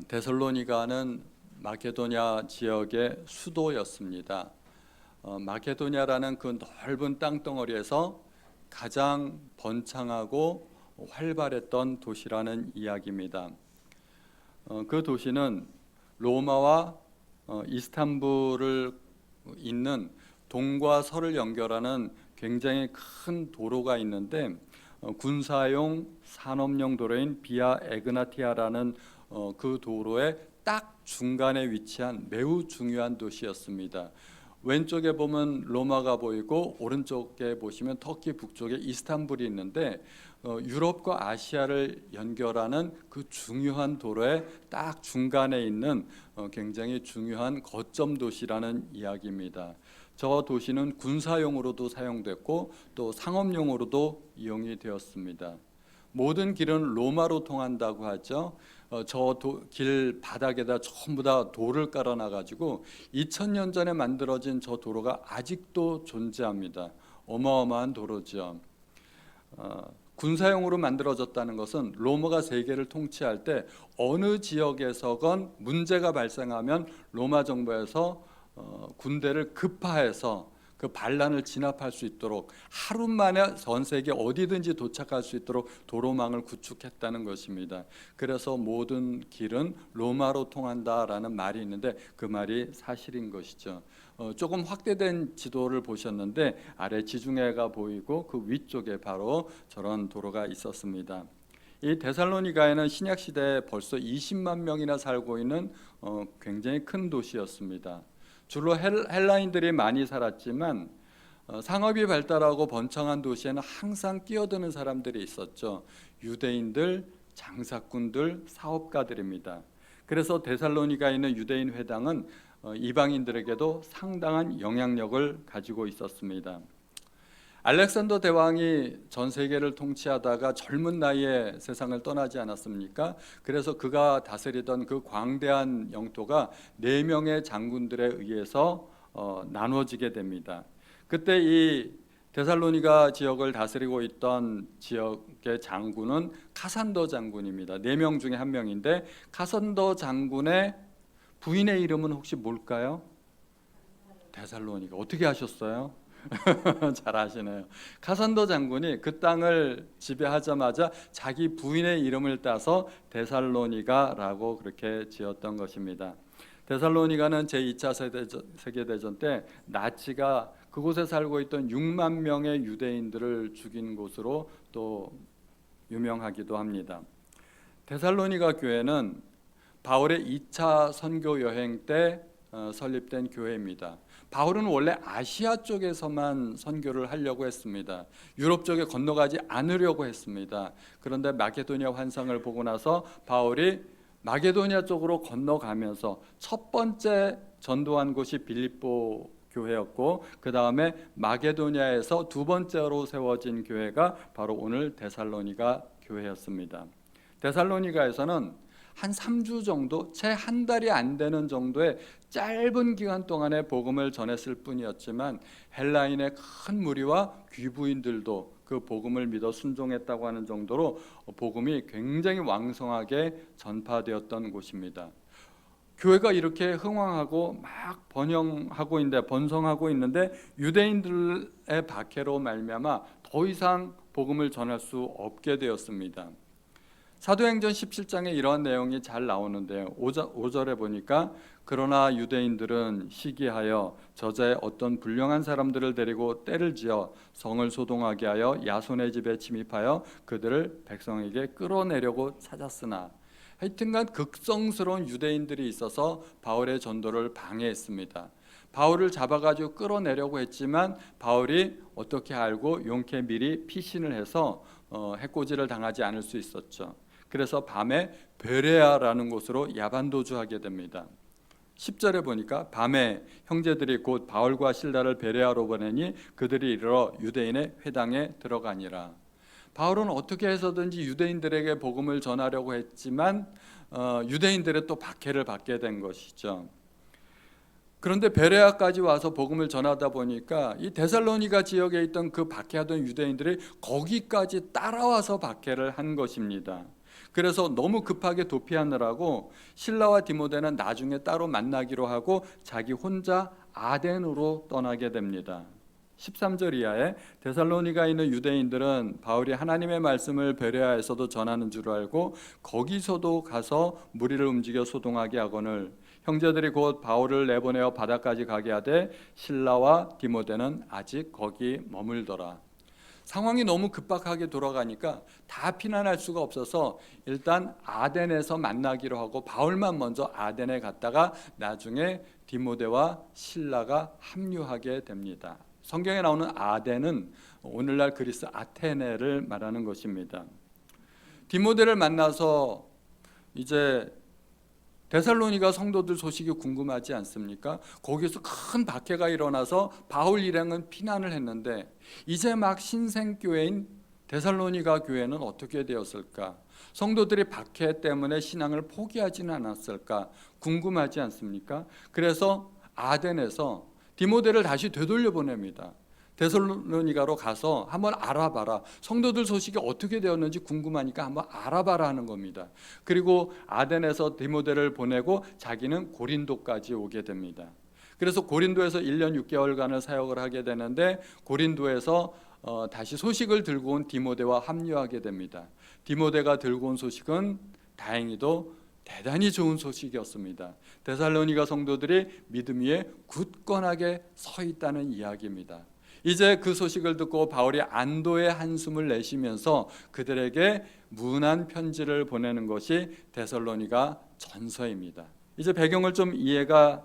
데살로니가는 마케도냐 지역의 수도였습니다. 마케도냐라는 그 넓은 땅덩어리에서 가장 번창하고 활발했던 도시라는 이야기입니다. 그 도시는 로마와 이스탄불을 잇는 동과 서를 연결하는 굉장히 큰 도로가 있는데 군사용 산업용 도로인 비아 에그나티아라는 그 도로의 딱 중간에 위치한 매우 중요한 도시였습니다. 왼쪽에 보면 로마가 보이고 오른쪽에 보시면 터키 북쪽에 이스탄불이 있는데 유럽과 아시아를 연결하는 그 중요한 도로의 딱 중간에 있는 굉장히 중요한 거점 도시라는 이야기입니다. 저 도시는 군사용으로도 사용됐고 또 상업용으로도 이용이 되었습니다. 모든 길은 로마로 통한다고 하죠. 저 길 바닥에다 전부 다 돌을 깔아놔 가지고 2000년 전에 만들어진 저 도로가 아직도 존재합니다. 어마어마한 도로죠. 군사용으로 만들어졌다는 것은 로마가 세계를 통치할 때 어느 지역에서건 문제가 발생하면 로마 정부에서 군대를 급파해서 그 반란을 진압할 수 있도록 하루 만에 전 세계 어디든지 도착할 수 있도록 도로망을 구축했다는 것입니다. 그래서 모든 길은 로마로 통한다라는 말이 있는데 그 말이 사실인 것이죠. 조금 확대된 지도를 보셨는데 아래 지중해가 보이고 그 위쪽에 바로 저런 도로가 있었습니다. 이 데살로니가에는 신약 시대에 벌써 20만 명이나 살고 있는 굉장히 큰 도시였습니다. 주로 헬라인들이 많이 살았지만 상업이 발달하고 번창한 도시에는 항상 끼어드는 사람들이 있었죠. 유대인들, 장사꾼들, 사업가들입니다. 그래서 데살로니가에 있는 유대인 회당은 이방인들에게도 상당한 영향력을 가지고 있었습니다. 알렉산더 대왕이 전 세계를 통치하다가 젊은 나이에 세상을 떠나지 않았습니까? 그래서 그가 다스리던 그 광대한 영토가 4명의 장군들에 의해서 나눠지게 됩니다. 그때 이 데살로니가 지역을 다스리고 있던 지역의 장군은 카산더 장군입니다. 4명 중에 한 명인데 카산더 장군의 부인의 이름은 혹시 뭘까요? 데살로니가. 어떻게 하셨어요? 잘 아시네요. 카산더 장군이 그 땅을 지배하자마자 자기 부인의 이름을 따서 데살로니가라고 그렇게 지었던 것입니다. 데살로니가는 제2차 세계대전 때 나치가 그곳에 살고 있던 6만 명의 유대인들을 죽인 곳으로 또 유명하기도 합니다. 데살로니가 교회는 바울의 2차 선교 여행 때 설립된 교회입니다. 바울은 원래 아시아 쪽에서만 선교를 하려고 했습니다. 유럽 쪽에 건너가지 않으려고 했습니다. 그런데 마게도냐 환상을 보고 나서 바울이 마게도냐 쪽으로 건너가면서 첫 번째 전도한 곳이 빌립보 교회였고 그 다음에 마게도냐에서 두 번째로 세워진 교회가 바로 오늘 데살로니가 교회였습니다. 데살로니가에서는 한 3주 정도, 채 한 달이 안 되는 정도의 짧은 기간 동안에 복음을 전했을 뿐이었지만 헬라인의 큰 무리와 귀부인들도 그 복음을 믿어 순종했다고 하는 정도로 복음이 굉장히 왕성하게 전파되었던 곳입니다. 교회가 이렇게 흥왕하고 막 번성하고 있는데 유대인들의 박해로 말미암아 더 이상 복음을 전할 수 없게 되었습니다. 사도행전 17장에 이러한 내용이 잘 나오는데요. 5절에 보니까 그러나 유대인들은 시기하여 저자의 어떤 불량한 사람들을 데리고 때를 지어 성을 소동하게 하여 야손의 집에 침입하여 그들을 백성에게 끌어내려고 찾았으나 하여튼간 극성스러운 유대인들이 있어서 바울의 전도를 방해했습니다. 바울을 잡아가지고 끌어내려고 했지만 바울이 어떻게 알고 용케 미리 피신을 해서 해코지를 당하지 않을 수 있었죠. 그래서 밤에 베레아라는 곳으로 야반도주하게 됩니다. 10절에 보니까 밤에 형제들이 곧 바울과 실라를 베레아로 보내니 그들이 이르러 유대인의 회당에 들어가니라. 바울은 어떻게 해서든지 유대인들에게 복음을 전하려고 했지만 유대인들의 또 박해를 받게 된 것이죠. 그런데 베레아까지 와서 복음을 전하다 보니까 이 데살로니가 지역에 있던 그 박해하던 유대인들이 거기까지 따라와서 박해를 한 것입니다. 그래서 너무 급하게 도피하느라고 실라와 디모데는 나중에 따로 만나기로 하고 자기 혼자 아덴으로 떠나게 됩니다. 13절 이하에 데살로니가에 있는 유대인들은 바울이 하나님의 말씀을 베레아에서도 전하는 줄 알고 거기서도 가서 무리를 움직여 소동하게 하거늘 형제들이 곧 바울을 내보내어 바다까지 가게 하되 실라와 디모데는 아직 거기 머물더라. 상황이 너무 급박하게 돌아가니까 다 피난할 수가 없어서 일단 아덴에서 만나기로 하고 바울만 먼저 아덴에 갔다가 나중에 디모데와 실라가 합류하게 됩니다. 성경에 나오는 아덴은 오늘날 그리스 아테네를 말하는 것입니다. 디모데를 만나서 이제 데살로니가 성도들 소식이 궁금하지 않습니까? 거기서 큰 박해가 일어나서 바울 일행은 피난을 했는데 이제 막 신생교회인 데살로니가 교회는 어떻게 되었을까? 성도들이 박해 때문에 신앙을 포기하지는 않았을까? 궁금하지 않습니까? 그래서 아덴에서 디모데를 다시 되돌려 보냅니다. 데살로니가로 가서 한번 알아봐라. 성도들 소식이 어떻게 되었는지 궁금하니까 한번 알아봐라 하는 겁니다. 그리고 아덴에서 디모데를 보내고 자기는 고린도까지 오게 됩니다. 그래서 고린도에서 1년 6개월간을 사역을 하게 되는데 고린도에서 다시 소식을 들고 온 디모데와 합류하게 됩니다. 디모데가 들고 온 소식은 다행히도 대단히 좋은 소식이었습니다. 데살로니가 성도들이 믿음 위에 굳건하게 서 있다는 이야기입니다. 이제 그 소식을 듣고 바울이 안도의 한숨을 내쉬면서 그들에게 문안 편지를 보내는 것이 데살로니가 전서입니다. 이제 배경을 좀 이해가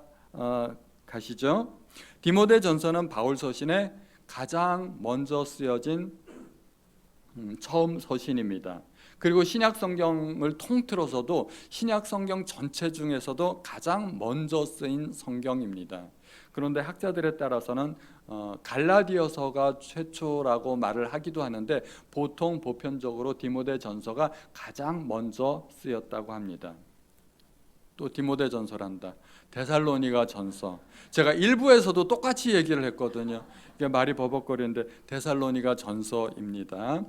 가시죠? 디모데 전서는 바울 서신에 가장 먼저 쓰여진 처음 서신입니다. 그리고 신약 성경을 통틀어서도 신약 성경 전체 중에서도 가장 먼저 쓰인 성경입니다. 그런데 학자들에 따라서는 갈라디아서가 최초라고 말을 하기도 하는데 보통 보편적으로 디모데 전서가 가장 먼저 쓰였다고 합니다. 또 디모데 전서란다. 데살로니가 전서. 제가 일부에서도 똑같이 얘기를 했거든요. 이게 말이 버벅거리는데 데살로니가 전서입니다.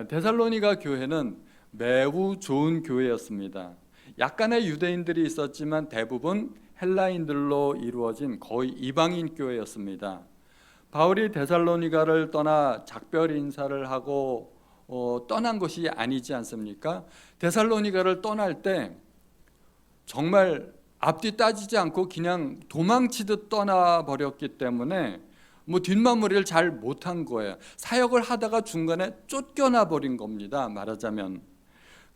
데살로니가 교회는 매우 좋은 교회였습니다. 약간의 유대인들이 있었지만 대부분 헬라인들로 이루어진 거의 이방인 교회였습니다. 바울이 데살로니가를 떠나 작별 인사를 하고 떠난 것이 아니지 않습니까? 데살로니가를 떠날 때 정말 앞뒤 따지지 않고 그냥 도망치듯 떠나버렸기 때문에 뒷마무리를 잘 못한 거예요. 사역을 하다가 중간에 쫓겨나 버린 겁니다. 말하자면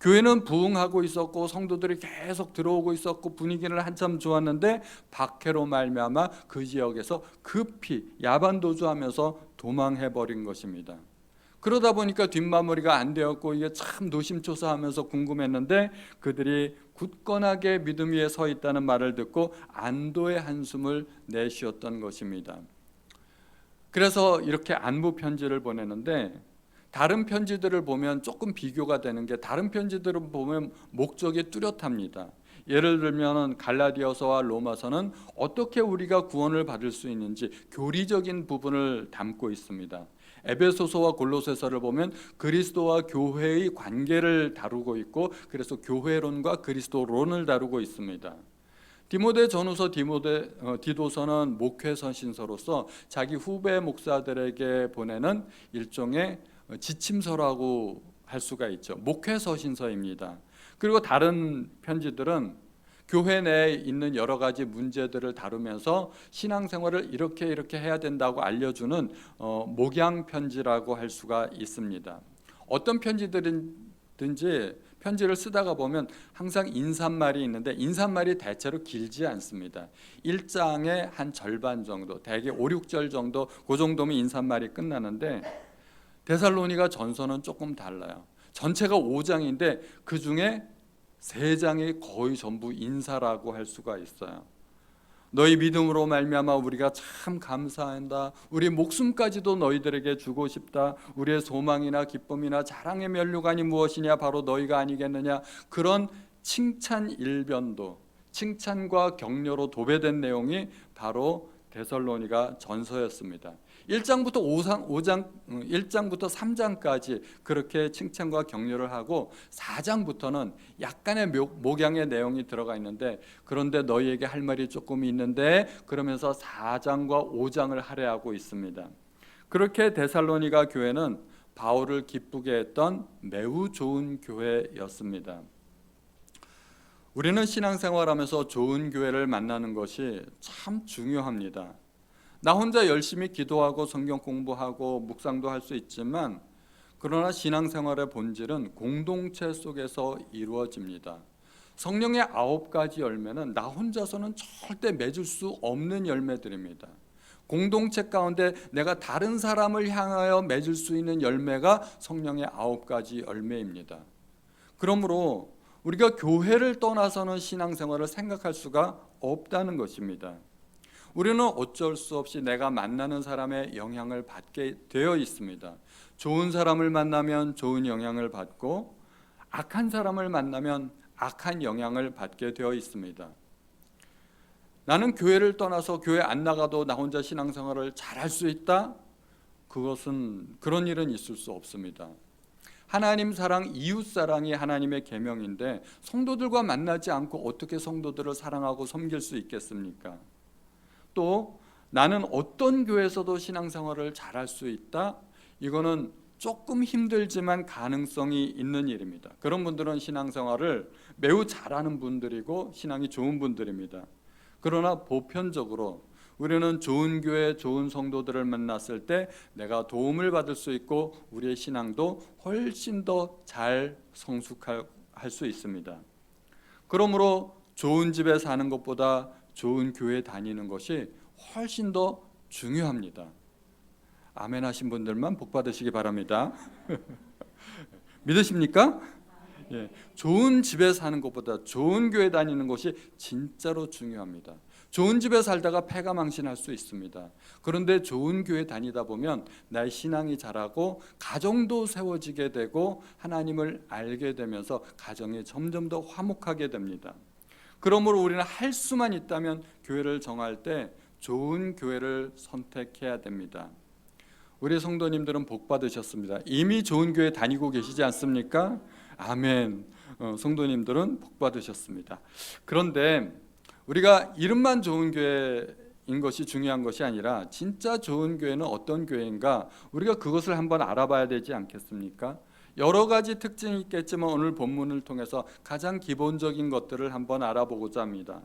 교회는 부흥하고 있었고 성도들이 계속 들어오고 있었고 분위기는 한참 좋았는데 박해로 말미암아 그 지역에서 급히 야반도주하면서 도망해버린 것입니다. 그러다 보니까 뒷마무리가 안 되었고 이게 참 노심초사하면서 궁금했는데 그들이 굳건하게 믿음 위에 서 있다는 말을 듣고 안도의 한숨을 내쉬었던 것입니다. 그래서 이렇게 안부 편지를 보내는데 다른 편지들을 보면 조금 비교가 되는 게 다른 편지들을 보면 목적이 뚜렷합니다. 예를 들면 갈라디아서와 로마서는 어떻게 우리가 구원을 받을 수 있는지 교리적인 부분을 담고 있습니다. 에베소서와 골로새서를 보면 그리스도와 교회의 관계를 다루고 있고 그래서 교회론과 그리스도론을 다루고 있습니다. 디모데 전후서 디도서는 목회서신서로서 자기 후배 목사들에게 보내는 일종의 지침서라고 할 수가 있죠. 목회서신서입니다. 그리고 다른 편지들은 교회 내에 있는 여러 가지 문제들을 다루면서 신앙생활을 이렇게 해야 된다고 알려주는 목양 편지라고 할 수가 있습니다. 어떤 편지들인지 편지를 쓰다가 보면 항상 인사말이 있는데 인사말이 대체로 길지 않습니다. 1장의 한 절반 정도, 대개 5, 6절 정도, 그 정도면 인사말이 끝나는데 데살로니가 전서는 조금 달라요. 전체가 5장인데 그 중에 3장이 거의 전부 인사라고 할 수가 있어요. 너희 믿음으로 말미암아 우리가 참 감사한다. 우리 목숨까지도 너희들에게 주고 싶다. 우리의 소망이나 기쁨이나 자랑의 면류관이 무엇이냐? 바로 너희가 아니겠느냐? 그런 칭찬 일변도, 칭찬과 격려로 도배된 내용이 바로 데살로니가 전서였습니다. 1장부터 1장부터 3장까지 그렇게 칭찬과 격려를 하고 4장부터는 약간의 목양의 내용이 들어가 있는데, 그런데 너희에게 할 말이 조금 있는데, 그러면서 4장과 5장을 할애하고 있습니다. 그렇게 데살로니가 교회는 바울을 기쁘게 했던 매우 좋은 교회였습니다. 우리는 신앙생활하면서 좋은 교회를 만나는 것이 참 중요합니다. 나 혼자 열심히 기도하고 성경 공부하고 묵상도 할 수 있지만, 그러나 신앙생활의 본질은 공동체 속에서 이루어집니다. 성령의 9가지 열매는 나 혼자서는 절대 맺을 수 없는 열매들입니다. 공동체 가운데 내가 다른 사람을 향하여 맺을 수 있는 열매가 성령의 9가지 열매입니다. 그러므로 우리가 교회를 떠나서는 신앙생활을 생각할 수가 없다는 것입니다. 우리는 어쩔 수 없이 내가 만나는 사람의 영향을 받게 되어 있습니다. 좋은 사람을 만나면 좋은 영향을 받고, 악한 사람을 만나면 악한 영향을 받게 되어 있습니다. 나는 교회를 떠나서 교회 안 나가도 나 혼자 신앙생활을 잘할 수 있다? 그런 일은 있을 수 없습니다. 하나님 사랑, 이웃 사랑이 하나님의 계명인데, 성도들과 만나지 않고 어떻게 성도들을 사랑하고 섬길 수 있겠습니까? 또 나는 어떤 교회에서도 신앙생활을 잘할 수 있다? 이거는 조금 힘들지만 가능성이 있는 일입니다. 그런 분들은 신앙생활을 매우 잘하는 분들이고 신앙이 좋은 분들입니다. 그러나 보편적으로 우리는 좋은 교회, 좋은 성도들을 만났을 때 내가 도움을 받을 수 있고 우리의 신앙도 훨씬 더 잘 성숙할 수 있습니다. 그러므로 좋은 집에 사는 것보다 좋은 교회 다니는 것이 훨씬 더 중요합니다. 아멘 하신 분들만 복 받으시기 바랍니다. 믿으십니까? 예, 좋은 집에 사는 것보다 좋은 교회 다니는 것이 진짜로 중요합니다. 좋은 집에 살다가 패가 망신할 수 있습니다. 그런데 좋은 교회 다니다 보면 나의 신앙이 자라고 가정도 세워지게 되고 하나님을 알게 되면서 가정이 점점 더 화목하게 됩니다. 그러므로 우리는 할 수만 있다면 교회를 정할 때 좋은 교회를 선택해야 됩니다. 우리 성도님들은 복 받으셨습니다. 이미 좋은 교회 다니고 계시지 않습니까? 아멘. 성도님들은 복 받으셨습니다. 그런데 우리가 이름만 좋은 교회인 것이 중요한 것이 아니라 진짜 좋은 교회는 어떤 교회인가, 우리가 그것을 한번 알아봐야 되지 않겠습니까? 여러 가지 특징이 있겠지만 오늘 본문을 통해서 가장 기본적인 것들을 한번 알아보고자 합니다.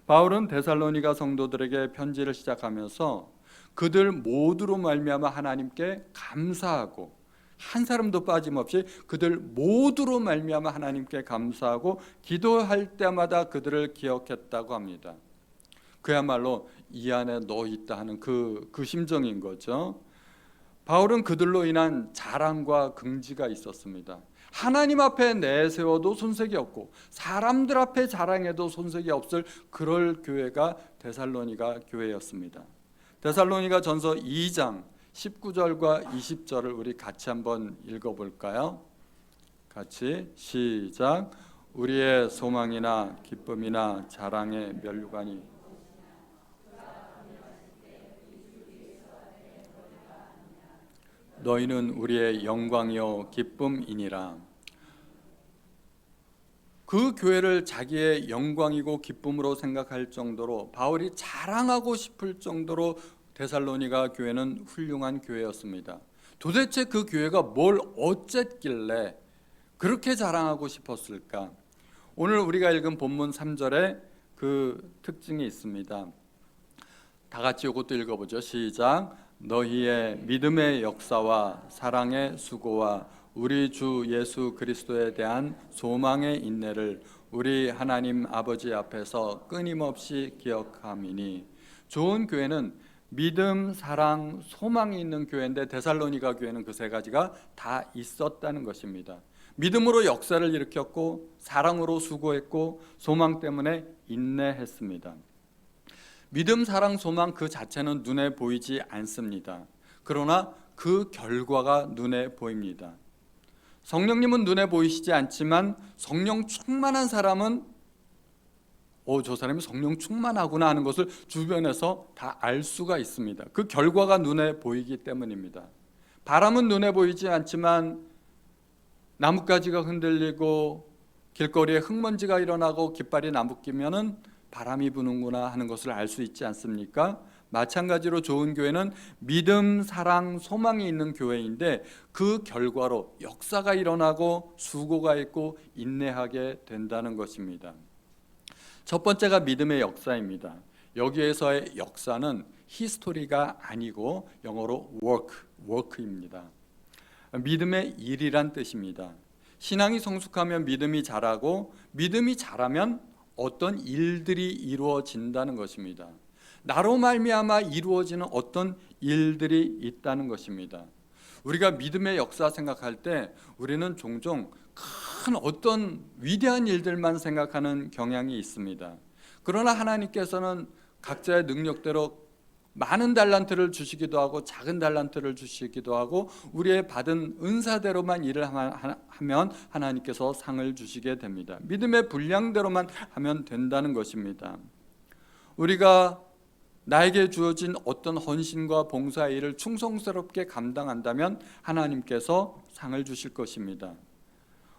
바울은 데살로니가 성도들에게 편지를 시작하면서 그들 모두로 말미암아 하나님께 감사하고, 한 사람도 빠짐없이 그들 모두로 말미암아 하나님께 감사하고 기도할 때마다 그들을 기억했다고 합니다. 그야말로 이 안에 너 있다 하는 그 심정인 거죠. 바울은 그들로 인한 자랑과 긍지가 있었습니다. 하나님 앞에 내세워도 손색이 없고 사람들 앞에 자랑해도 손색이 없을 그럴 교회가 데살로니가 교회였습니다. 데살로니가 전서 2장 19절과 20절을 우리 같이 한번 읽어볼까요? 같이 시작. 우리의 소망이나 기쁨이나 자랑의 면류관이 너희는 우리의 영광이요 기쁨이니라. 그 교회를 자기의 영광이고 기쁨으로 생각할 정도로, 바울이 자랑하고 싶을 정도로 데살로니가 교회는 훌륭한 교회였습니다. 도대체 그 교회가 뭘 어쨌길래 그렇게 자랑하고 싶었을까? 오늘 우리가 읽은 본문 3절에 그 특징이 있습니다. 다 같이 이것도 읽어보죠. 시작. 너희의 믿음의 역사와 사랑의 수고와 우리 주 예수 그리스도에 대한 소망의 인내를 우리 하나님 아버지 앞에서 끊임없이 기억함이니. 좋은 교회는 믿음, 사랑, 소망이 있는 교회인데 데살로니가 교회는 그 세 가지가 다 있었다는 것입니다. 믿음으로 역사를 일으켰고, 사랑으로 수고했고, 소망 때문에 인내했습니다. 믿음, 사랑, 소망 그 자체는 눈에 보이지 않습니다. 그러나 그 결과가 눈에 보입니다. 성령님은 눈에 보이시지 않지만 성령 충만한 사람은 저 사람이 성령 충만하구나 하는 것을 주변에서 다 알 수가 있습니다. 그 결과가 눈에 보이기 때문입니다. 바람은 눈에 보이지 않지만 나뭇가지가 흔들리고 길거리에 흙먼지가 일어나고 깃발이 나부끼면은 바람이 부는구나 하는 것을 알 수 있지 않습니까? 마찬가지로 좋은 교회는 믿음, 사랑, 소망이 있는 교회인데 그 결과로 역사가 일어나고 수고가 있고 인내하게 된다는 것입니다. 첫 번째가 믿음의 역사입니다. 여기에서의 역사는 히스토리가 아니고 영어로 work입니다. 믿음의 일이란 뜻입니다. 신앙이 성숙하면 믿음이 자라고 믿음이 자라면 어떤 일들이 이루어진다는 것입니다. 나로 말미암아 이루어지는 어떤 일들이 있다는 것입니다. 우리가 믿음의 역사 생각할 때 우리는 종종 큰 어떤 위대한 일들만 생각하는 경향이 있습니다. 그러나 하나님께서는 각자의 능력대로 많은 달란트를 주시기도 하고 작은 달란트를 주시기도 하고 우리의 받은 은사대로만 일을 하면 하나님께서 상을 주시게 됩니다. 믿음의 분량대로만 하면 된다는 것입니다. 우리가 나에게 주어진 어떤 헌신과 봉사의 일을 충성스럽게 감당한다면 하나님께서 상을 주실 것입니다.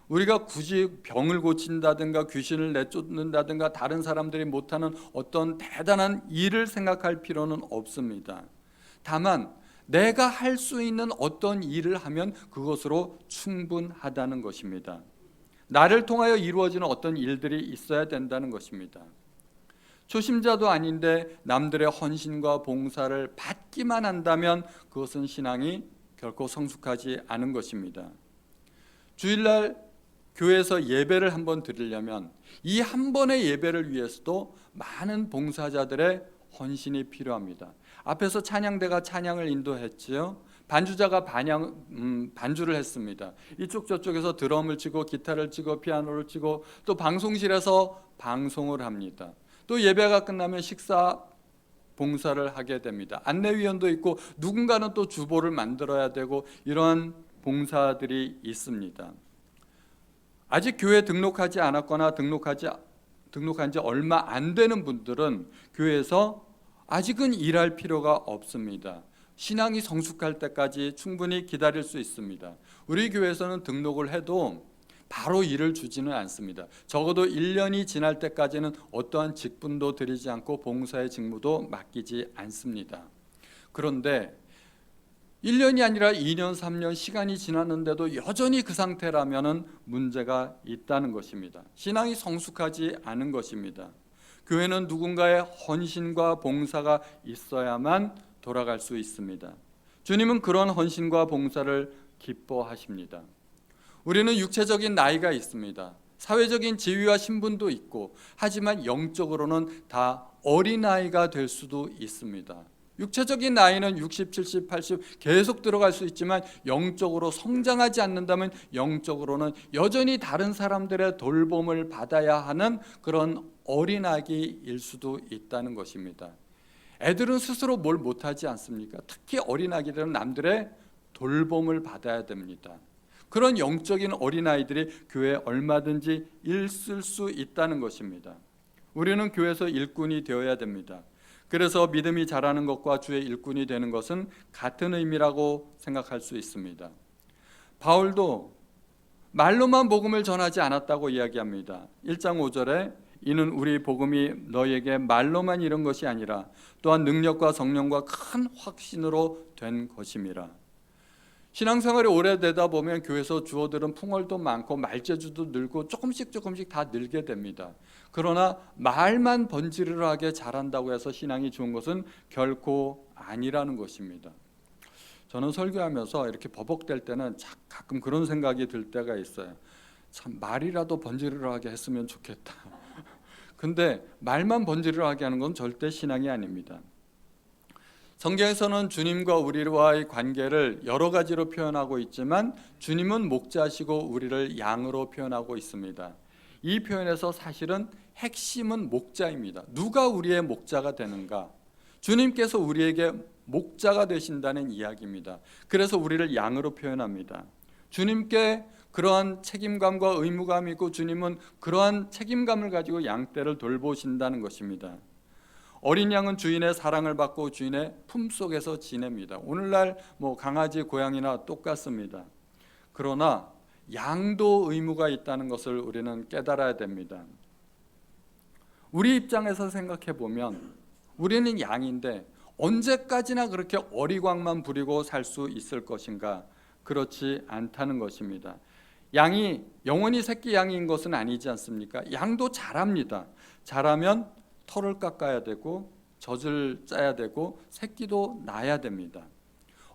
우리가 굳이 병을 고친다든가 귀신을 내쫓는다든가 다른 사람들이 못하는 어떤 대단한 일을 생각할 필요는 없습니다. 다만 내가 할 수 있는 어떤 일을 하면 그것으로 충분하다는 것입니다. 나를 통하여 이루어지는 어떤 일들이 있어야 된다는 것입니다. 초심자도 아닌데 남들의 헌신과 봉사를 받기만 한다면 그것은 신앙이 결코 성숙하지 않은 것입니다. 주일날 교회에서 예배를 한번 드리려면 이 한 번의 예배를 위해서도 많은 봉사자들의 헌신이 필요합니다. 앞에서 찬양대가 찬양을 인도했지요. 반주자가 반주를 했습니다. 이쪽 저쪽에서 드럼을 치고 기타를 치고 피아노를 치고 또 방송실에서 방송을 합니다. 또 예배가 끝나면 식사 봉사를 하게 됩니다. 안내위원도 있고 누군가는 또 주보를 만들어야 되고 이러한 봉사들이 있습니다. 아직 교회에 등록하지 않았거나 등록한 지 얼마 안 되는 분들은 교회에서 아직은 일할 필요가 없습니다. 신앙이 성숙할 때까지 충분히 기다릴 수 있습니다. 우리 교회에서는 등록을 해도 바로 일을 주지는 않습니다. 적어도 1년이 지날 때까지는 어떠한 직분도 드리지 않고 봉사의 직무도 맡기지 않습니다. 그런데 1년이 아니라 2년, 3년 시간이 지났는데도 여전히 그 상태라면 문제가 있다는 것입니다. 신앙이 성숙하지 않은 것입니다. 교회는 누군가의 헌신과 봉사가 있어야만 돌아갈 수 있습니다. 주님은 그런 헌신과 봉사를 기뻐하십니다. 우리는 육체적인 나이가 있습니다. 사회적인 지위와 신분도 있고 하지만 영적으로는 다 어린아이가 될 수도 있습니다. 육체적인 나이는 60, 70, 80 계속 들어갈 수 있지만 영적으로 성장하지 않는다면 영적으로는 여전히 다른 사람들의 돌봄을 받아야 하는 그런 어린아기일 수도 있다는 것입니다. 애들은 스스로 뭘 못하지 않습니까? 특히 어린아기들은 남들의 돌봄을 받아야 됩니다. 그런 영적인 어린아이들이 교회에 얼마든지 있을 수 있다는 것입니다. 우리는 교회에서 일꾼이 되어야 됩니다. 그래서 믿음이 자라는 것과 주의 일꾼이 되는 것은 같은 의미라고 생각할 수 있습니다. 바울도 말로만 복음을 전하지 않았다고 이야기합니다. 1장 5절에 이는 우리 복음이 너에게 말로만 이른 것이 아니라 또한 능력과 성령과 큰 확신으로 된 것임이라. 신앙생활이 오래되다 보면 교회에서 주어들은 풍월도 많고 말재주도 늘고 조금씩 다 늘게 됩니다. 그러나 말만 번지르르하게 자란다고 해서 신앙이 좋은 것은 결코 아니라는 것입니다. 저는 설교하면서 이렇게 버벅댈 때는 가끔 그런 생각이 들 때가 있어요. 참 말이라도 번지르르하게 했으면 좋겠다. 근데 말만 번지르르하게 하는 건 절대 신앙이 아닙니다. 성경에서는 주님과 우리와의 관계를 여러 가지로 표현하고 있지만 주님은 목자시고 우리를 양으로 표현하고 있습니다. 이 표현에서 사실은 핵심은 목자입니다. 누가 우리의 목자가 되는가? 주님께서 우리에게 목자가 되신다는 이야기입니다. 그래서 우리를 양으로 표현합니다. 주님께 그러한 책임감과 의무감이 있고 주님은 그러한 책임감을 가지고 양떼를 돌보신다는 것입니다. 어린 양은 주인의 사랑을 받고 주인의 품속에서 지냅니다. 오늘날 강아지, 고양이나 똑같습니다. 그러나 양도 의무가 있다는 것을 우리는 깨달아야 됩니다. 우리 입장에서 생각해 보면 우리는 양인데 언제까지나 그렇게 어리광만 부리고 살 수 있을 것인가? 그렇지 않다는 것입니다. 양이 영원히 새끼 양인 것은 아니지 않습니까? 양도 자랍니다. 자라면 털을 깎아야 되고 젖을 짜야 되고 새끼도 낳아야 됩니다.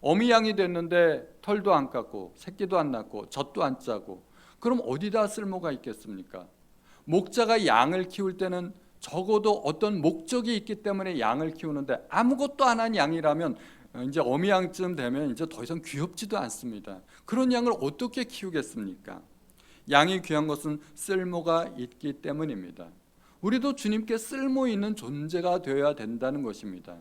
어미 양이 됐는데 털도 안 깎고 새끼도 안 낳고 젖도 안 짜고 그럼 어디다 쓸모가 있겠습니까? 목자가 양을 키울 때는 적어도 어떤 목적이 있기 때문에 양을 키우는데 아무것도 안 한 양이라면 이제 어미 양쯤 되면 이제 더 이상 귀엽지도 않습니다. 그런 양을 어떻게 키우겠습니까? 양이 귀한 것은 쓸모가 있기 때문입니다. 우리도 주님께 쓸모 있는 존재가 되어야 된다는 것입니다.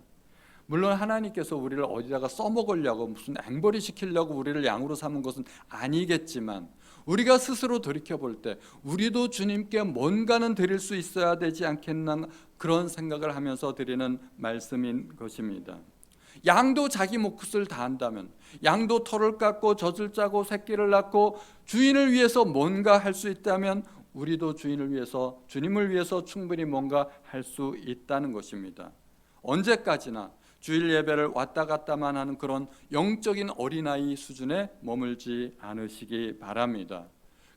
물론 하나님께서 우리를 어디다가 써먹으려고 무슨 앵벌이 시키려고 우리를 양으로 삼은 것은 아니겠지만 우리가 스스로 돌이켜볼 때 우리도 주님께 뭔가는 드릴 수 있어야 되지 않겠나 그런 생각을 하면서 드리는 말씀인 것입니다. 양도 자기 몫을 다한다면 양도 털을 깎고 젖을 짜고 새끼를 낳고 주인을 위해서 뭔가 할 수 있다면 우리도 주인을 위해서 주님을 위해서 충분히 뭔가 할 수 있다는 것입니다. 언제까지나 주일 예배를 왔다 갔다만 하는 그런 영적인 어린아이 수준에 머물지 않으시기 바랍니다.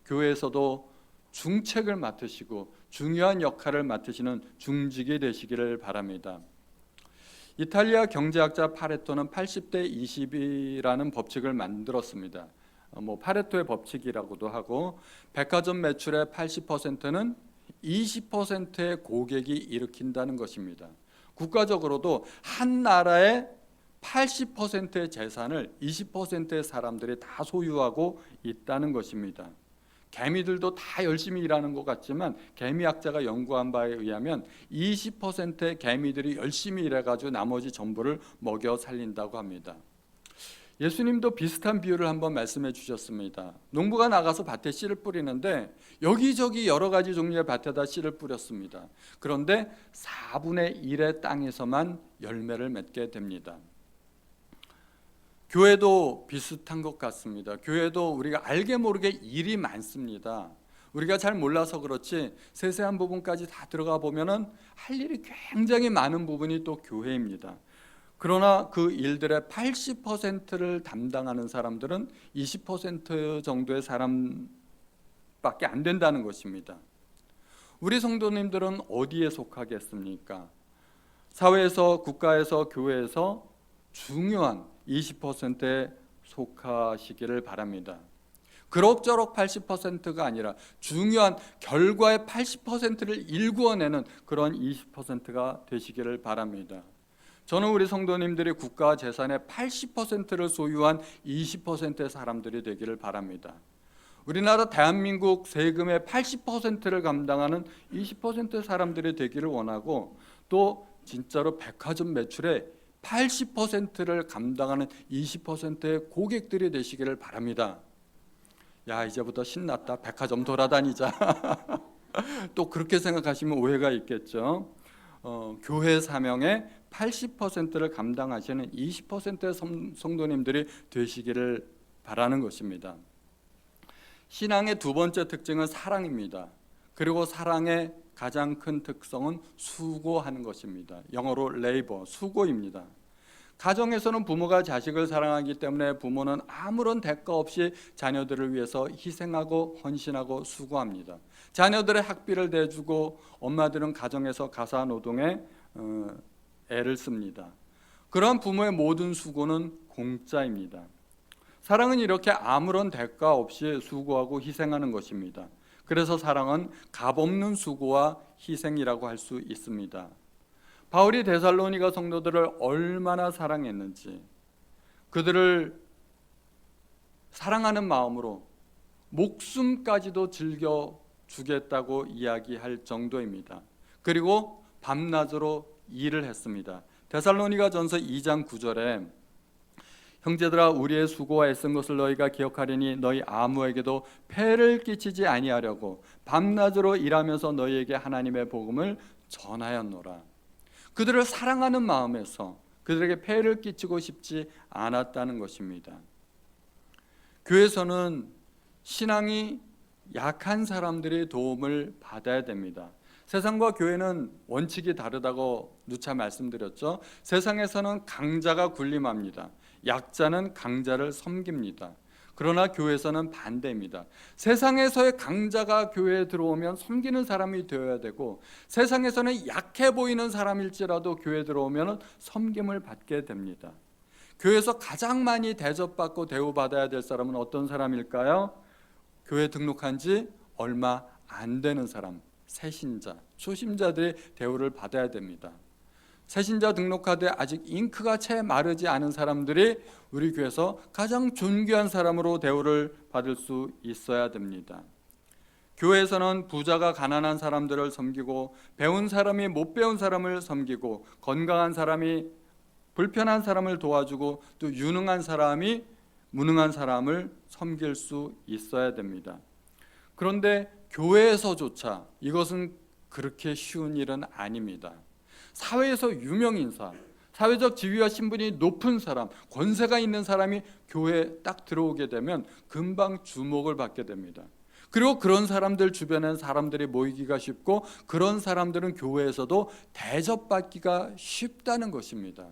교회에서도 중책을 맡으시고 중요한 역할을 맡으시는 중직이 되시기를 바랍니다. 이탈리아 경제학자 파레토는 80대 20이라는 법칙을 만들었습니다. 파레토의 법칙이라고도 하고 백화점 매출의 80%는 20%의 고객이 일으킨다는 것입니다. 국가적으로도 한 나라의 80%의 재산을 20%의 사람들이 다 소유하고 있다는 것입니다. 개미들도 다 열심히 일하는 것 같지만 개미학자가 연구한 바에 의하면 20%의 개미들이 열심히 일해가지고 나머지 전부를 먹여 살린다고 합니다. 예수님도 비슷한 비유를 한번 말씀해 주셨습니다. 농부가 나가서 밭에 씨를 뿌리는데 여기저기 여러 가지 종류의 밭에다 씨를 뿌렸습니다. 그런데 4분의 1의 땅에서만 열매를 맺게 됩니다. 교회도 비슷한 것 같습니다. 교회도 우리가 알게 모르게 일이 많습니다. 우리가 잘 몰라서 그렇지 세세한 부분까지 다 들어가 보면은 할 일이 굉장히 많은 부분이 또 교회입니다. 그러나 그 일들의 80%를 담당하는 사람들은 20% 정도의 사람밖에 안 된다는 것입니다. 우리 성도님들은 어디에 속하겠습니까? 사회에서, 국가에서, 교회에서 중요한 20%에 속하시기를 바랍니다. 그럭저럭 80%가 아니라 중요한 결과의 80%를 일구어내는 그런 20%가 되시기를 바랍니다. 저는 우리 성도님들이 국가 재산의 80%를 소유한 20%의 사람들이 되기를 바랍니다. 우리나라 대한민국 세금의 80%를 감당하는 20%의 사람들이 되기를 원하고 또 진짜로 백화점 매출의 80%를 감당하는 20%의 고객들이 되시기를 바랍니다. 야, 이제부터 신났다. 백화점 돌아다니자. 또 그렇게 생각하시면 오해가 있겠죠. 교회 사명의 80%를 감당하시는 20%의 성도님들이 되시기를 바라는 것입니다. 신앙의 두 번째 특징은 사랑입니다. 그리고 사랑의 가장 큰 특성은 수고하는 것입니다. 영어로 labor, 수고입니다. 가정에서는 부모가 자식을 사랑하기 때문에 부모는 아무런 대가 없이 자녀들을 위해서 희생하고 헌신하고 수고합니다. 자녀들의 학비를 대주고 엄마들은 가정에서 가사 노동에 애를 씁니다. 그러한 부모의 모든 수고는 공짜입니다. 사랑은 이렇게 아무런 대가 없이 수고하고 희생하는 것입니다. 그래서 사랑은 값없는 수고와 희생이라고 할 수 있습니다. 바울이 데살로니가 성도들을 얼마나 사랑했는지 그들을 사랑하는 마음으로 목숨까지도 즐겨 주겠다고 이야기할 정도입니다. 그리고 밤낮으로 일을 했습니다. 데살로니가 전서 2장 9절에 형제들아, 우리의 수고와 애쓴 것을 너희가 기억하리니 너희 아무에게도 폐를 끼치지 아니하려고 밤낮으로 일하면서 너희에게 하나님의 복음을 전하였노라. 그들을 사랑하는 마음에서 그들에게 폐를 끼치고 싶지 않았다는 것입니다. 교회에서는 신앙이 약한 사람들의 도움을 받아야 됩니다. 세상과 교회는 원칙이 다르다고 누차 말씀드렸죠. 세상에서는 강자가 군림합니다. 약자는 강자를 섬깁니다. 그러나 교회에서는 반대입니다. 세상에서의 강자가 교회에 들어오면 섬기는 사람이 되어야 되고, 세상에서는 약해 보이는 사람일지라도 교회에 들어오면 섬김을 받게 됩니다. 교회에서 가장 많이 대접받고 대우받아야 될 사람은 어떤 사람일까요? 교회 등록한 지 얼마 안 되는 사람, 새신자, 초심자들의 대우를 받아야 됩니다. 새신자 등록하되 아직 잉크가 채 마르지 않은 사람들이 우리 교회에서 가장 존귀한 사람으로 대우를 받을 수 있어야 됩니다. 교회에서는 부자가 가난한 사람들을 섬기고, 배운 사람이 못 배운 사람을 섬기고, 건강한 사람이 불편한 사람을 도와주고, 또 유능한 사람이 무능한 사람을 섬길 수 있어야 됩니다. 그런데 교회에서조차 이것은 그렇게 쉬운 일은 아닙니다. 사회에서 유명인사, 사회적 지위와 신분이 높은 사람, 권세가 있는 사람이 교회에 딱 들어오게 되면 금방 주목을 받게 됩니다. 그리고 그런 사람들 주변엔 사람들이 모이기가 쉽고, 그런 사람들은 교회에서도 대접받기가 쉽다는 것입니다.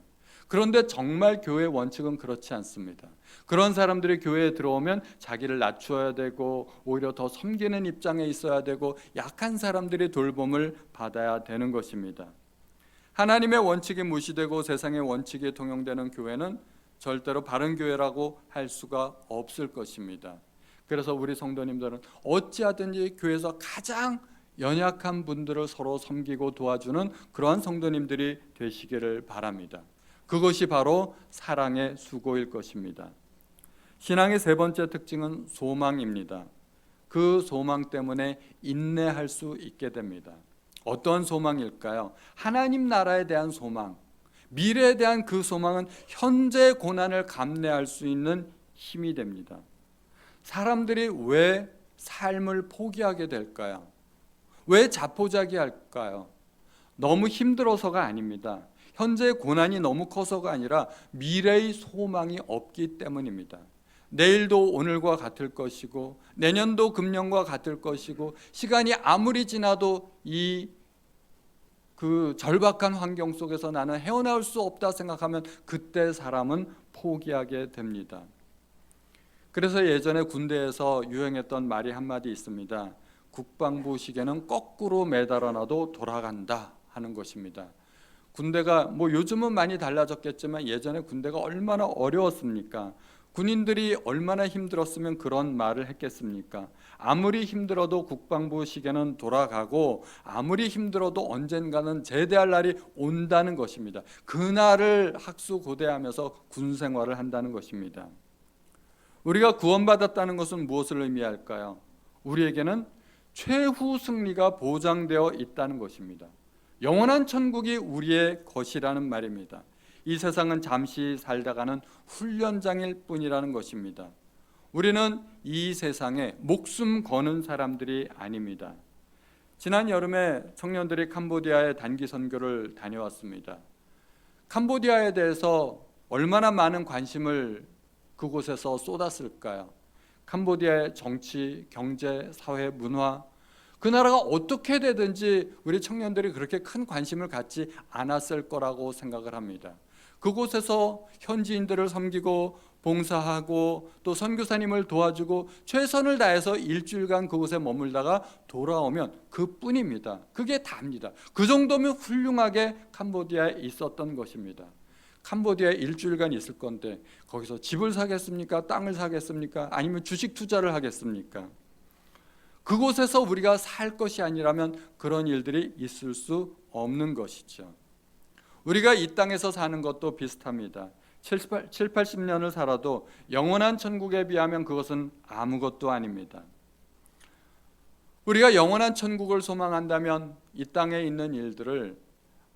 그런데 정말 교회의 원칙은 그렇지 않습니다. 그런 사람들이 교회에 들어오면 자기를 낮추어야 되고, 오히려 더 섬기는 입장에 있어야 되고, 약한 사람들이 돌봄을 받아야 되는 것입니다. 하나님의 원칙이 무시되고 세상의 원칙이 통용되는 교회는 절대로 바른 교회라고 할 수가 없을 것입니다. 그래서 우리 성도님들은 어찌하든지 교회에서 가장 연약한 분들을 서로 섬기고 도와주는 그러한 성도님들이 되시기를 바랍니다. 그것이 바로 사랑의 수고일 것입니다. 신앙의 세 번째 특징은 소망입니다. 그 소망 때문에 인내할 수 있게 됩니다. 어떤 소망일까요? 하나님 나라에 대한 소망, 미래에 대한 그 소망은 현재 고난을 감내할 수 있는 힘이 됩니다. 사람들이 왜 삶을 포기하게 될까요? 왜 자포자기할까요? 너무 힘들어서가 아닙니다. 현재의 고난이 너무 커서가 아니라 미래의 소망이 없기 때문입니다. 내일도 오늘과 같을 것이고, 내년도 금년과 같을 것이고, 시간이 아무리 지나도 그 절박한 환경 속에서 나는 헤어나올 수 없다 생각하면 그때 사람은 포기하게 됩니다. 그래서 예전에 군대에서 유행했던 말이 한마디 있습니다. 국방부 시계는 거꾸로 매달아놔도 돌아간다 하는 것입니다. 군대가 요즘은 많이 달라졌겠지만 예전에 군대가 얼마나 어려웠습니까? 군인들이 얼마나 힘들었으면 그런 말을 했겠습니까? 아무리 힘들어도 국방부 시계는 돌아가고, 아무리 힘들어도 언젠가는 제대할 날이 온다는 것입니다. 그날을 학수고대하면서 군 생활을 한다는 것입니다. 우리가 구원받았다는 것은 무엇을 의미할까요? 우리에게는 최후 승리가 보장되어 있다는 것입니다. 영원한 천국이 우리의 것이라는 말입니다. 이 세상은 잠시 살다가는 훈련장일 뿐이라는 것입니다. 우리는 이 세상에 목숨 거는 사람들이 아닙니다. 지난 여름에 청년들이 캄보디아에 단기 선교를 다녀왔습니다. 캄보디아에 대해서 얼마나 많은 관심을 그곳에서 쏟았을까요? 캄보디아의 정치, 경제, 사회, 문화, 그 나라가 어떻게 되든지 우리 청년들이 그렇게 큰 관심을 갖지 않았을 거라고 생각을 합니다. 그곳에서 현지인들을 섬기고 봉사하고 또 선교사님을 도와주고 최선을 다해서 일주일간 그곳에 머물다가 돌아오면 그뿐입니다. 그게 다입니다. 그 정도면 훌륭하게 캄보디아에 있었던 것입니다. 캄보디아에 일주일간 있을 건데 거기서 집을 사겠습니까? 땅을 사겠습니까? 아니면 주식 투자를 하겠습니까? 그곳에서 우리가 살 것이 아니라면 그런 일들이 있을 수 없는 것이죠. 우리가 이 땅에서 사는 것도 비슷합니다. 80년을 살아도 영원한 천국에 비하면 그것은 아무것도 아닙니다. 우리가 영원한 천국을 소망한다면 이 땅에 있는 일들을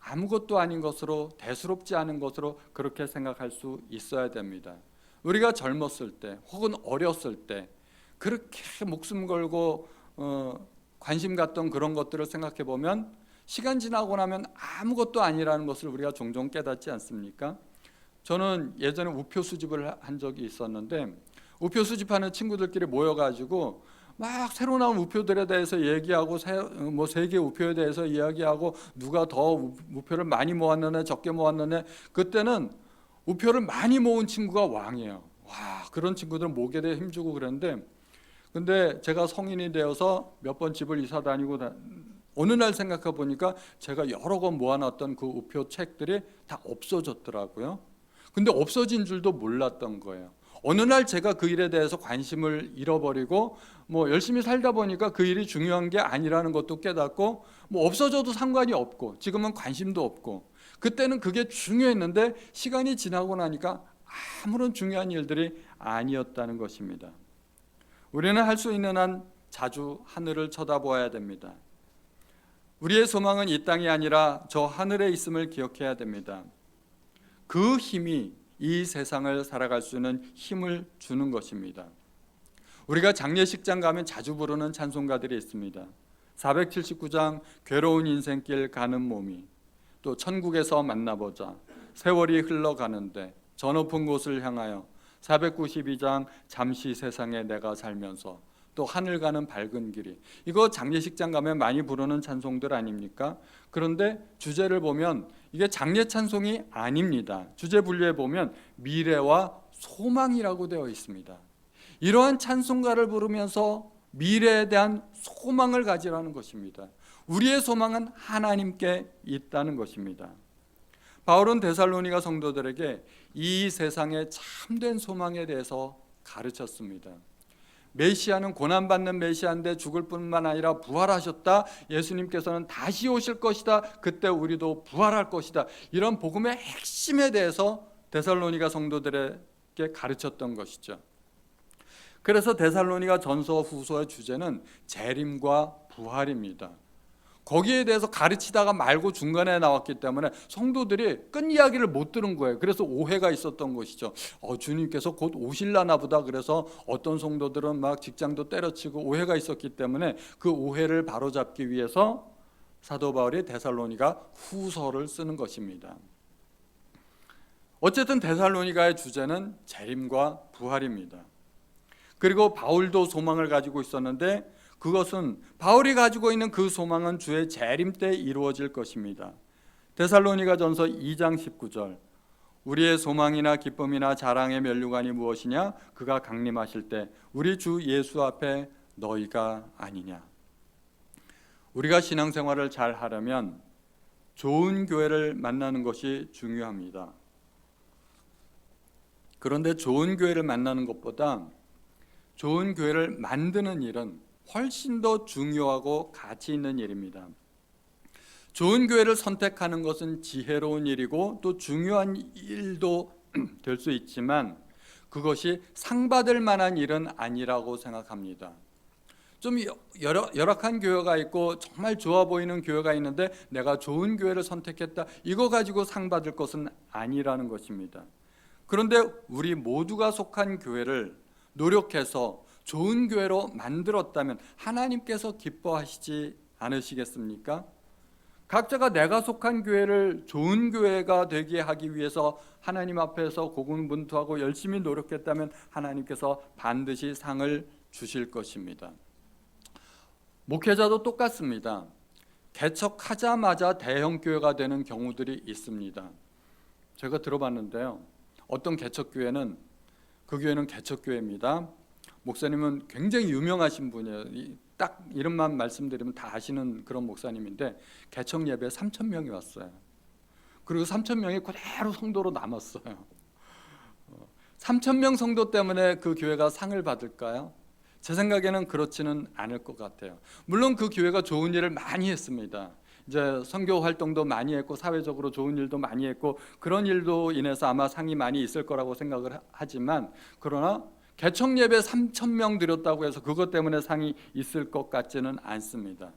아무것도 아닌 것으로, 대수롭지 않은 것으로 그렇게 생각할 수 있어야 됩니다. 우리가 젊었을 때 혹은 어렸을 때 그렇게 목숨 걸고 관심 갖던 그런 것들을 생각해 보면 시간 지나고 나면 아무것도 아니라는 것을 우리가 종종 깨닫지 않습니까? 저는 예전에 우표 수집을 한 적이 있었는데 우표 수집하는 친구들끼리 모여가지고 막 새로 나온 우표들에 대해서 얘기하고 세계 우표에 대해서 이야기하고 누가 더 우표를 많이 모았느냐 적게 모았느냐. 그때는 우표를 많이 모은 친구가 왕이에요. 와, 그런 친구들은 목에 대해 힘주고 그랬는데, 근데 제가 성인이 되어서 몇 번 집을 이사 다니고 어느 날 생각해 보니까 제가 여러 권 모아놨던 그 우표 책들이 다 없어졌더라고요. 근데 없어진 줄도 몰랐던 거예요. 어느 날 제가 그 일에 대해서 관심을 잃어버리고 열심히 살다 보니까 그 일이 중요한 게 아니라는 것도 깨닫고 없어져도 상관이 없고 지금은 관심도 없고 그때는 그게 중요했는데 시간이 지나고 나니까 아무런 중요한 일들이 아니었다는 것입니다. 우리는 할 수 있는 한 자주 하늘을 쳐다보아야 됩니다. 우리의 소망은 이 땅이 아니라 저 하늘에 있음을 기억해야 됩니다. 그 힘이 이 세상을 살아갈 수 있는 힘을 주는 것입니다. 우리가 장례식장 가면 자주 부르는 찬송가들이 있습니다. 479장 괴로운 인생길 가는 몸이, 또 천국에서 만나보자, 세월이 흘러가는데 저 높은 곳을 향하여, 492장 잠시 세상에 내가 살면서, 또 하늘 가는 밝은 길이. 이거 장례식장 가면 많이 부르는 찬송들 아닙니까? 그런데 주제를 보면 이게 장례 찬송이 아닙니다. 주제 분류에 보면 미래와 소망이라고 되어 있습니다. 이러한 찬송가를 부르면서 미래에 대한 소망을 가지라는 것입니다. 우리의 소망은 하나님께 있다는 것입니다. 바울은 데살로니가 성도들에게 이 세상의 참된 소망에 대해서 가르쳤습니다. 메시아는 고난받는 메시아인데 죽을 뿐만 아니라 부활하셨다. 예수님께서는 다시 오실 것이다. 그때 우리도 부활할 것이다. 이런 복음의 핵심에 대해서 데살로니가 성도들에게 가르쳤던 것이죠. 그래서 데살로니가 전서 후서의 주제는 재림과 부활입니다. 거기에 대해서 가르치다가 말고 중간에 나왔기 때문에 성도들이 끝 이야기를 못 들은 거예요. 그래서 오해가 있었던 것이죠. 주님께서 곧 오실라나 보다. 그래서 어떤 성도들은 막 직장도 때려치고 오해가 있었기 때문에 그 오해를 바로잡기 위해서 사도 바울이 데살로니가 후서를 쓰는 것입니다. 어쨌든 데살로니가의 주제는 재림과 부활입니다. 그리고 바울도 소망을 가지고 있었는데 그것은 바울이 가지고 있는 그 소망은 주의 재림 때 이루어질 것입니다. 데살로니가전서 2장 19절, 우리의 소망이나 기쁨이나 자랑의 면류관이 무엇이냐? 그가 강림하실 때 우리 주 예수 앞에 너희가 아니냐. 우리가 신앙생활을 잘 하려면 좋은 교회를 만나는 것이 중요합니다. 그런데 좋은 교회를 만나는 것보다 좋은 교회를 만드는 일은 훨씬 더 중요하고 가치 있는 일입니다. 좋은 교회를 선택하는 것은 지혜로운 일이고 또 중요한 일도 될 수 있지만 그것이 상받을 만한 일은 아니라고 생각합니다. 좀 열악한 교회가 있고 정말 좋아 보이는 교회가 있는데 내가 좋은 교회를 선택했다, 이거 가지고 상받을 것은 아니라는 것입니다. 그런데 우리 모두가 속한 교회를 노력해서 좋은 교회로 만들었다면 하나님께서 기뻐하시지 않으시겠습니까? 각자가 내가 속한 교회를 좋은 교회가 되게 하기 위해서 하나님 앞에서 고군분투하고 열심히 노력했다면 하나님께서 반드시 상을 주실 것입니다. 목회자도 똑같습니다. 개척하자마자 대형 교회가 되는 경우들이 있습니다. 제가 들어봤는데요, 어떤 개척교회는, 그 교회는 개척교회입니다. 목사님은 굉장히 유명하신 분이에요. 딱 이름만 말씀드리면 다 아시는 그런 목사님인데 개척 예배에 3,000명이 왔어요. 그리고 3,000명이 그대로 성도로 남았어요. 3,000명 성도 때문에 그 교회가 상을 받을까요? 제 생각에는 그렇지는 않을 것 같아요. 물론 그 교회가 좋은 일을 많이 했습니다. 이제 선교 활동도 많이 했고 사회적으로 좋은 일도 많이 했고 그런 일도 인해서 아마 상이 많이 있을 거라고 생각을 하지만, 그러나 개척 예배 3,000명 드렸다고 해서 그것 때문에 상이 있을 것 같지는 않습니다.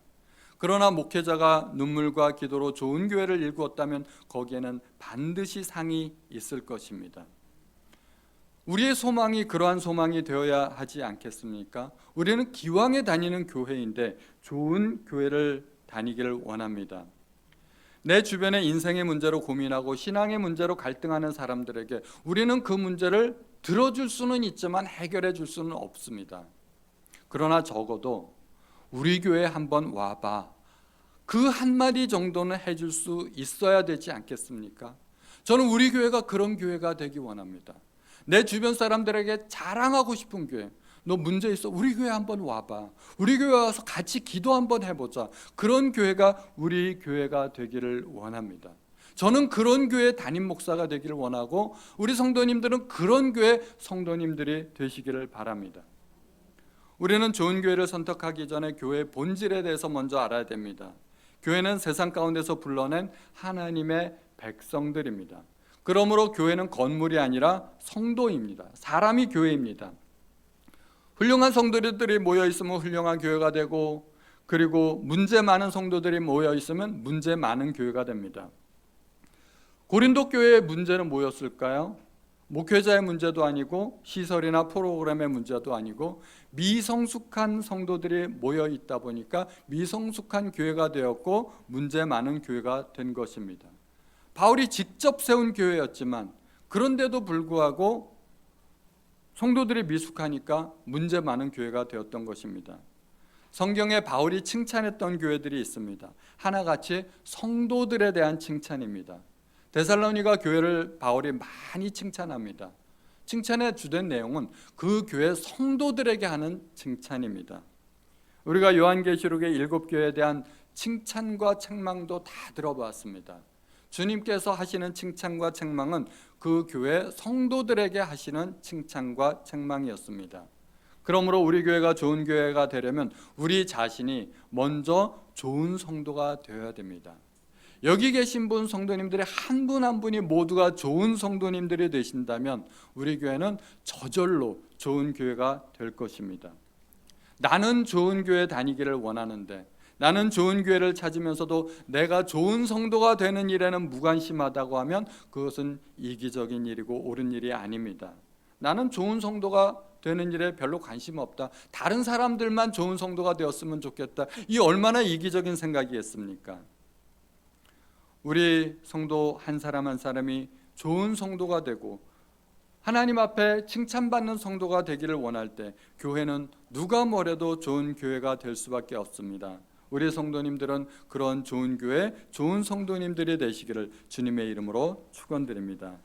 그러나 목회자가 눈물과 기도로 좋은 교회를 일구었다면 거기에는 반드시 상이 있을 것입니다. 우리의 소망이 그러한 소망이 되어야 하지 않겠습니까? 우리는 기왕에 다니는 교회인데 좋은 교회를 다니기를 원합니다. 내 주변의 인생의 문제로 고민하고 신앙의 문제로 갈등하는 사람들에게 우리는 그 문제를 들어줄 수는 있지만 해결해 줄 수는 없습니다. 그러나 적어도 우리 교회에 한번 와봐. 그 한마디 정도는 해줄 수 있어야 되지 않겠습니까? 저는 우리 교회가 그런 교회가 되기 원합니다. 내 주변 사람들에게 자랑하고 싶은 교회. 너 문제 있어? 우리 교회 한번 와봐. 우리 교회 와서 같이 기도 한번 해보자. 그런 교회가 우리 교회가 되기를 원합니다. 저는 그런 교회 담임 목사가 되기를 원하고 우리 성도님들은 그런 교회 성도님들이 되시기를 바랍니다. 우리는 좋은 교회를 선택하기 전에 교회의 본질에 대해서 먼저 알아야 됩니다. 교회는 세상 가운데서 불러낸 하나님의 백성들입니다. 그러므로 교회는 건물이 아니라 성도입니다. 사람이 교회입니다. 훌륭한 성도들이 모여 있으면 훌륭한 교회가 되고, 그리고 문제 많은 성도들이 모여 있으면 문제 많은 교회가 됩니다. 고린도 교회의 문제는 뭐였을까요? 목회자의 문제도 아니고 시설이나 프로그램의 문제도 아니고 미성숙한 성도들이 모여 있다 보니까 미성숙한 교회가 되었고 문제 많은 교회가 된 것입니다. 바울이 직접 세운 교회였지만 그런데도 불구하고 성도들이 미숙하니까 문제 많은 교회가 되었던 것입니다. 성경에 바울이 칭찬했던 교회들이 있습니다. 하나같이 성도들에 대한 칭찬입니다. 데살로니가 교회를 바울이 많이 칭찬합니다. 칭찬의 주된 내용은 그 교회 성도들에게 하는 칭찬입니다. 우리가 요한계시록의 7교회에 대한 칭찬과 책망도 다 들어봤습니다. 주님께서 하시는 칭찬과 책망은 그 교회 성도들에게 하시는 칭찬과 책망이었습니다. 그러므로 우리 교회가 좋은 교회가 되려면 우리 자신이 먼저 좋은 성도가 되어야 됩니다. 여기 계신 분 성도님들의 한 분 한 분이 모두가 좋은 성도님들이 되신다면 우리 교회는 저절로 좋은 교회가 될 것입니다. 나는 좋은 교회 다니기를 원하는데, 나는 좋은 교회를 찾으면서도 내가 좋은 성도가 되는 일에는 무관심하다고 하면 그것은 이기적인 일이고 옳은 일이 아닙니다. 나는 좋은 성도가 되는 일에 별로 관심 없다. 다른 사람들만 좋은 성도가 되었으면 좋겠다. 이 얼마나 이기적인 생각이겠습니까? 우리 성도 한 사람 한 사람이 좋은 성도가 되고 하나님 앞에 칭찬받는 성도가 되기를 원할 때 교회는 누가 뭐래도 좋은 교회가 될 수밖에 없습니다. 우리 성도님들은 그런 좋은 교회, 좋은 성도님들이 되시기를 주님의 이름으로 축원드립니다.